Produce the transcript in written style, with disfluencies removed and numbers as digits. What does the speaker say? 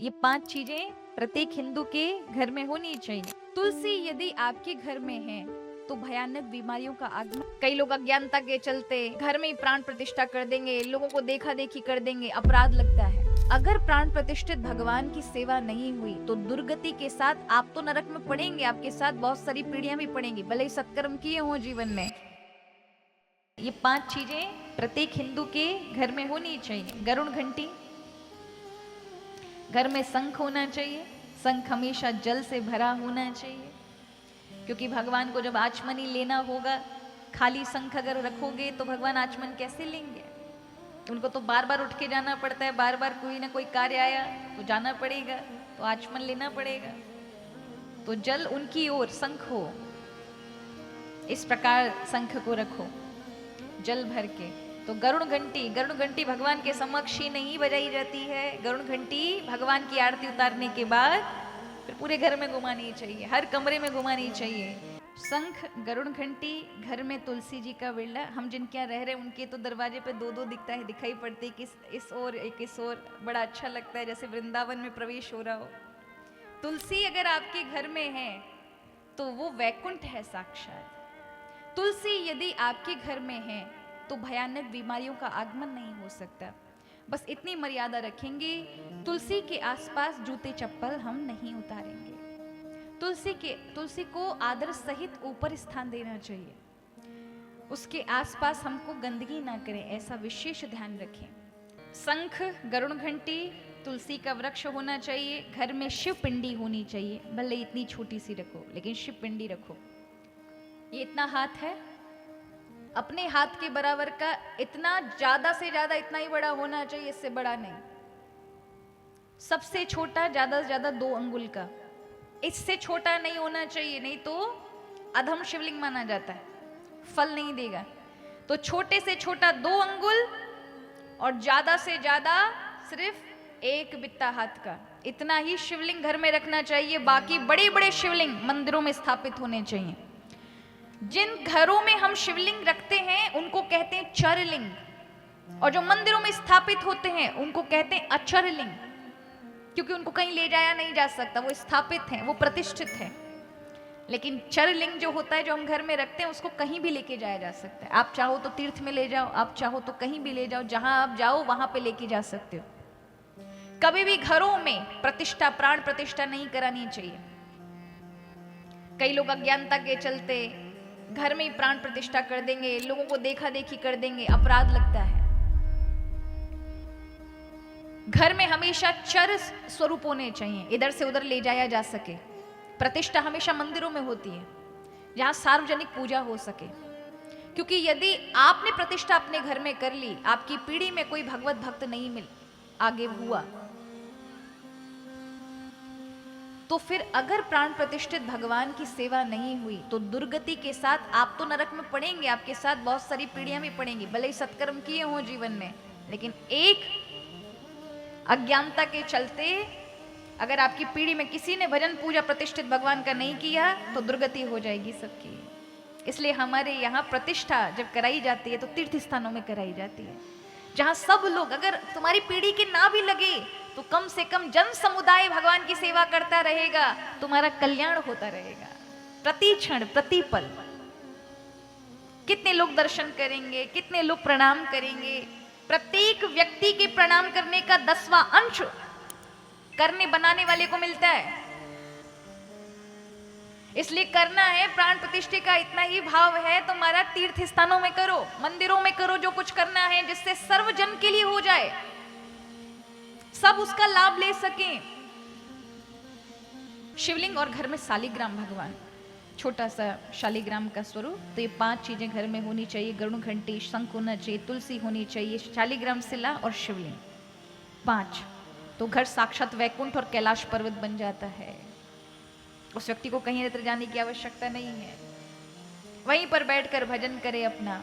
ये 5 चीजें प्रत्येक हिंदू के घर में होनी चाहिए। तुलसी यदि आपके घर में है तो भयानक बीमारियों का आगमन। कई लोग अज्ञानता के चलते घर में ही प्राण प्रतिष्ठा कर देंगे, लोगों को देखा देखी कर देंगे, अपराध लगता है। अगर प्राण प्रतिष्ठित भगवान की सेवा नहीं हुई तो दुर्गति के साथ आप तो नरक में पड़ेंगे, आपके साथ बहुत सारी पीढ़ियां भी पड़ेंगी, भले ही सत्कर्म किए हों जीवन में। ये 5 चीजें प्रत्येक हिंदू के घर में होनी चाहिए। गरुड़ घंटी, घर में शंख होना चाहिए। शंख हमेशा जल से भरा होना चाहिए, क्योंकि भगवान को जब आचमनी लेना होगा, खाली शंख अगर रखोगे तो भगवान आचमन कैसे लेंगे? उनको तो बार बार उठ के जाना पड़ता है, बार बार कोई ना कोई कार्य आया तो जाना पड़ेगा, तो आचमन लेना पड़ेगा। तो जल उनकी ओर शंख हो, इस प्रकार शंख को रखो जल भर के। तो गरुड़ घंटी भगवान के समक्ष ही नहीं बजाई जाती है। गरुड़ घंटी भगवान की आरती उतारने के बाद फिर पूरे घर में घुमानी चाहिए, हर कमरे में घुमानी चाहिए। शंख, गरुड़ घंटी, घर में तुलसी जी का बिरला। हम जिनके यहाँ रह रहे हैं उनके तो दरवाजे पे दो दो दिखता है, दिखाई पड़ती है कि इस ओर एक इस ओर। बड़ा अच्छा लगता है, जैसे वृंदावन में प्रवेश हो रहा हो। तुलसी अगर आपके घर में है तो वो वैकुंठ है साक्षात। तुलसी यदि आपके घर में है तो भयानक बीमारियों का आगमन नहीं हो सकता। बस इतनी मर्यादा रखेंगे, तुलसी के आसपास जूते चप्पल हम नहीं उतारेंगे। तुलसी को आदर सहित ऊपर स्थान देना चाहिए, उसके आसपास हमको गंदगी ना करें, ऐसा विशेष ध्यान रखें। शंख, गरुड़ घंटी, तुलसी का वृक्ष होना चाहिए। घर में शिव पिंडी होनी चाहिए, भले इतनी छोटी सी रखो लेकिन शिव पिंडी रखो। ये इतना हाथ है, अपने हाथ के बराबर का, इतना ज्यादा से ज्यादा इतना ही बड़ा होना चाहिए, इससे बड़ा नहीं। सबसे छोटा ज्यादा से ज्यादा 2 अंगुल का, इससे छोटा नहीं होना चाहिए, नहीं तो अधम शिवलिंग माना जाता है, फल नहीं देगा। तो छोटे से छोटा 2 अंगुल और ज्यादा से ज्यादा सिर्फ 1 बित्ता हाथ का, इतना ही शिवलिंग घर में रखना चाहिए। बाकी बड़े बड़े शिवलिंग मंदिरों में स्थापित होने चाहिए। जिन घरों में हम शिवलिंग रखते हैं उनको कहते हैं चरलिंग, और जो मंदिरों में स्थापित होते हैं उनको कहते हैं अचरलिंग, क्योंकि उनको कहीं ले जाया नहीं जा सकता, वो स्थापित हैं, वो प्रतिष्ठित हैं। लेकिन चरलिंग जो होता है, जो हम घर में रखते हैं, उसको कहीं भी लेके जाया जा सकता है। आप चाहो तो तीर्थ में ले जाओ, आप चाहो तो कहीं भी ले जाओ, जहां आप जाओ वहां पे लेके जा सकते हो। कभी भी घरों में प्रतिष्ठा, प्राण प्रतिष्ठा नहीं करानी चाहिए। कई लोग अज्ञानता के चलते घर में ही प्राण प्रतिष्ठा कर देंगे, लोगों को देखा देखी कर देंगे, अपराध लगता है। घर में हमेशा चर स्वरूप होने चाहिए, इधर से उधर ले जाया जा सके। प्रतिष्ठा हमेशा मंदिरों में होती है, जहां सार्वजनिक पूजा हो सके। क्योंकि यदि आपने प्रतिष्ठा अपने घर में कर ली, आपकी पीढ़ी में कोई भगवत भक्त नहीं मिल आगे हुआ, तो फिर अगर प्राण प्रतिष्ठित भगवान की सेवा नहीं हुई तो दुर्गति के साथ आप तो नरक में पड़ेंगे, आपके साथ बहुत सारी पीढ़ियां भी पड़ेंगी, भले ही सत्कर्म किए हों जीवन में, लेकिन एक अज्ञानता के चलते अगर आपकी पीढ़ी में किसी ने भजन पूजा प्रतिष्ठित भगवान का नहीं किया तो दुर्गति हो जाएगी सबकी। इसलिए हमारे यहाँ प्रतिष्ठा जब कराई जाती है तो तीर्थ स्थानों में कराई जाती है, जहां सब लोग, अगर तुम्हारी पीढ़ी के ना भी लगे तो कम से कम जन समुदाय भगवान की सेवा करता रहेगा, तुम्हारा कल्याण होता रहेगा प्रति क्षण प्रति पल। कितने लोग दर्शन करेंगे, कितने लोग प्रणाम करेंगे। प्रत्येक व्यक्ति के प्रणाम करने का 10वां अंश करने बनाने वाले को मिलता है। इसलिए करना है, प्राण प्रतिष्ठा का इतना ही भाव है, तुम्हारा तीर्थ स्थानों में करो, मंदिरों में करो, जो कुछ करना है जिससे सर्वजन के लिए हो जाए, सब उसका लाभ ले सकें। शिवलिंग और घर में शालिग्राम भगवान, छोटा सा शालिग्राम का स्वरूप। तो ये 5 चीजें घर में होनी चाहिए। गरुड़ घंटी, शंख होना चाहिए, तुलसी होनी चाहिए, शालिग्राम शिला और शिवलिंग, 5। तो घर साक्षात वैकुंठ और कैलाश पर्वत बन जाता है। उस व्यक्ति को कहीं इधर जाने की आवश्यकता नहीं है, वहीं पर बैठकर भजन करे अपना।